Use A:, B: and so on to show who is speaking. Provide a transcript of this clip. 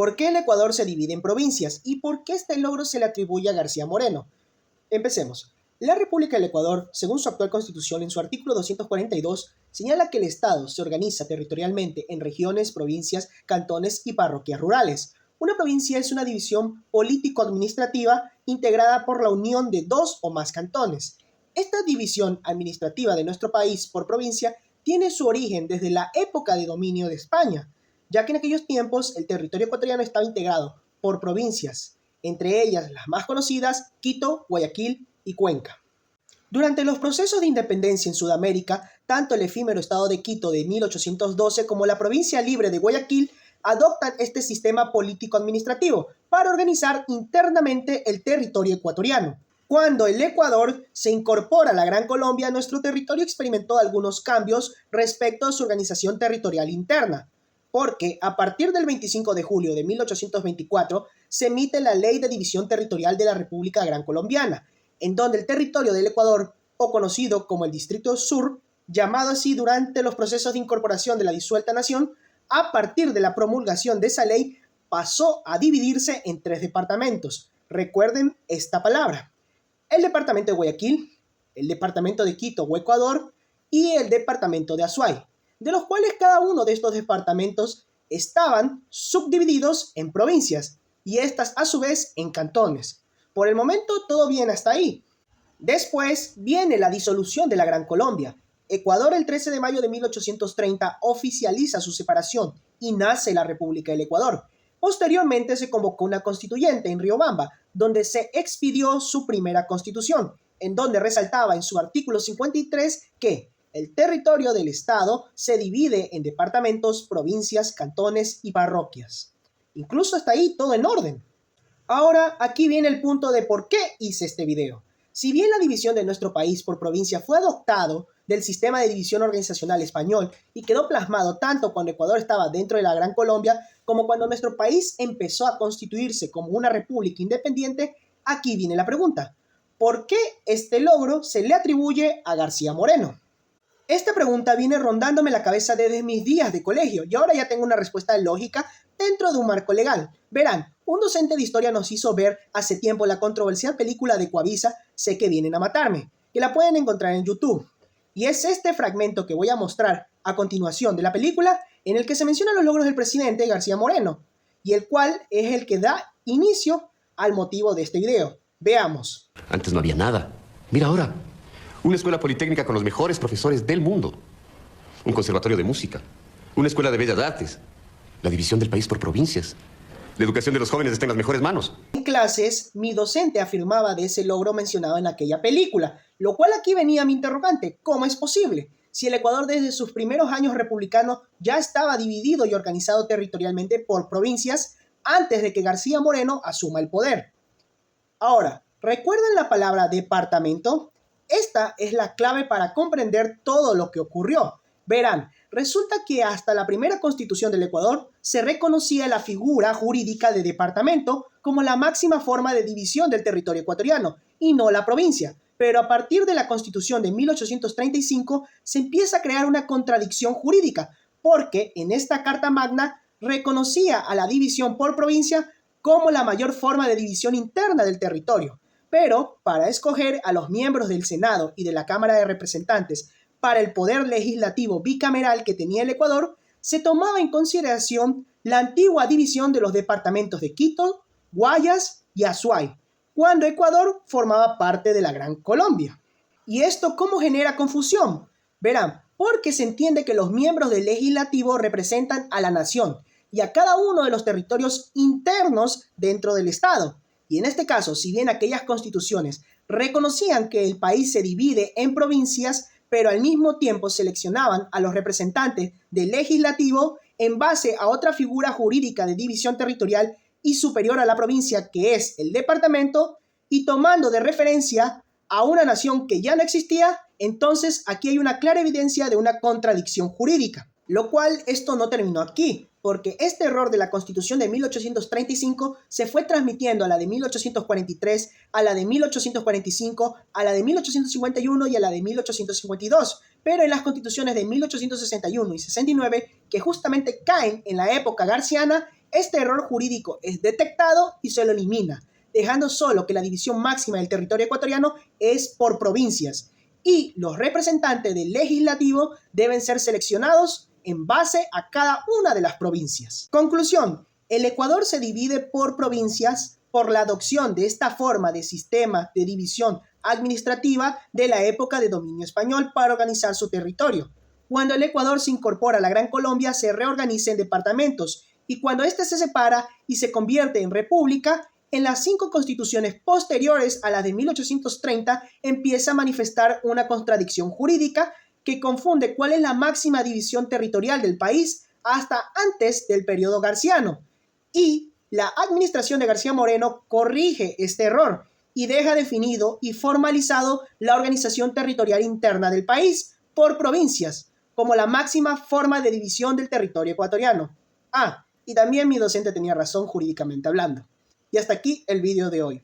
A: ¿Por qué el Ecuador se divide en provincias? ¿Y por qué este logro se le atribuye a García Moreno? Empecemos. La República del Ecuador, según su actual constitución, en su artículo 242, señala que el Estado se organiza territorialmente en regiones, provincias, cantones y parroquias rurales. Una provincia es una división político-administrativa integrada por la unión de dos o más cantones. Esta división administrativa de nuestro país por provincia tiene su origen desde la época de dominio de España, ya que en aquellos tiempos el territorio ecuatoriano estaba integrado por provincias, entre ellas las más conocidas, Quito, Guayaquil y Cuenca. Durante los procesos de independencia en Sudamérica, tanto el efímero estado de Quito de 1812 como la provincia libre de Guayaquil adoptan este sistema político-administrativo para organizar internamente el territorio ecuatoriano. Cuando el Ecuador se incorpora a la Gran Colombia, nuestro territorio experimentó algunos cambios respecto a su organización territorial interna, porque a partir del 25 de julio de 1824 se emite la Ley de División Territorial de la República Gran Colombiana, en donde el territorio del Ecuador, o conocido como el Distrito Sur, llamado así durante los procesos de incorporación de la disuelta nación, a partir de la promulgación de esa ley, pasó a dividirse en 3 departamentos. Recuerden esta palabra: el departamento de Guayaquil, el departamento de Quito o Ecuador y el departamento de Azuay, de los cuales cada uno de estos departamentos estaban subdivididos en provincias y estas a su vez en cantones. Por el momento todo bien hasta ahí. Después viene la disolución de la Gran Colombia. Ecuador el 13 de mayo de 1830 oficializa su separación y nace la República del Ecuador. Posteriormente se convocó una constituyente en Riobamba, donde se expidió su primera constitución, en donde resaltaba en su artículo 53 que el territorio del Estado se divide en departamentos, provincias, cantones y parroquias. Incluso hasta ahí todo en orden. Ahora, aquí viene el punto de por qué hice este video. Si bien la división de nuestro país por provincia fue adoptado del sistema de división organizacional español y quedó plasmado tanto cuando Ecuador estaba dentro de la Gran Colombia como cuando nuestro país empezó a constituirse como una república independiente, aquí viene la pregunta: ¿por qué este logro se le atribuye a García Moreno? Esta pregunta viene rondándome la cabeza desde mis días de colegio y ahora ya tengo una respuesta lógica dentro de un marco legal. Verán, un docente de historia nos hizo ver hace tiempo la controversial película de Coavisa, Sé que vienen a matarme, que la pueden encontrar en YouTube. Y es este fragmento que voy a mostrar a continuación de la película en el que se mencionan los logros del presidente García Moreno, y el cual es el que da inicio al motivo de este video. Veamos.
B: Antes no había nada. Mira ahora. Una escuela politécnica con los mejores profesores del mundo. Un conservatorio de música. Una escuela de bellas artes. La división del país por provincias. La educación de los jóvenes está en las mejores manos.
A: En clases, mi docente afirmaba de ese logro mencionado en aquella película, lo cual aquí venía mi interrogante: ¿cómo es posible? Si el Ecuador desde sus primeros años republicanos ya estaba dividido y organizado territorialmente por provincias antes de que García Moreno asuma el poder. Ahora, ¿recuerdan la palabra departamento? Esta es la clave para comprender todo lo que ocurrió. Verán, resulta que hasta la primera constitución del Ecuador se reconocía la figura jurídica de departamento como la máxima forma de división del territorio ecuatoriano y no la provincia. Pero a partir de la constitución de 1835 se empieza a crear una contradicción jurídica, porque en esta Carta Magna reconocía a la división por provincia como la mayor forma de división interna del territorio. Pero para escoger a los miembros del Senado y de la Cámara de Representantes para el poder legislativo bicameral que tenía el Ecuador, se tomaba en consideración la antigua división de los departamentos de Quito, Guayas y Azuay, cuando Ecuador formaba parte de la Gran Colombia. ¿Y esto cómo genera confusión? Verán, porque se entiende que los miembros del legislativo representan a la nación y a cada uno de los territorios internos dentro del Estado. Y en este caso, si bien aquellas constituciones reconocían que el país se divide en provincias, pero al mismo tiempo seleccionaban a los representantes del legislativo en base a otra figura jurídica de división territorial y superior a la provincia, que es el departamento, y tomando de referencia a una nación que ya no existía, entonces aquí hay una clara evidencia de una contradicción jurídica. Lo cual esto no terminó aquí, porque este error de la Constitución de 1835 se fue transmitiendo a la de 1843, a la de 1845, a la de 1851 y a la de 1852. Pero en las constituciones de 1861 y 69, que justamente caen en la época garciana, este error jurídico es detectado y se lo elimina, dejando solo que la división máxima del territorio ecuatoriano es por provincias y los representantes del legislativo deben ser seleccionados en base a cada una de las provincias. Conclusión: el Ecuador se divide por provincias por la adopción de esta forma de sistema de división administrativa de la época de dominio español para organizar su territorio. Cuando el Ecuador se incorpora a la Gran Colombia, se reorganiza en departamentos, y cuando éste se separa y se convierte en república, en las 5 constituciones posteriores a la de 1830 empieza a manifestar una contradicción jurídica que confunde cuál es la máxima división territorial del país hasta antes del periodo garciano. Y la administración de García Moreno corrige este error y deja definido y formalizado la organización territorial interna del país por provincias como la máxima forma de división del territorio ecuatoriano. Y también mi docente tenía razón jurídicamente hablando. Y hasta aquí el video de hoy.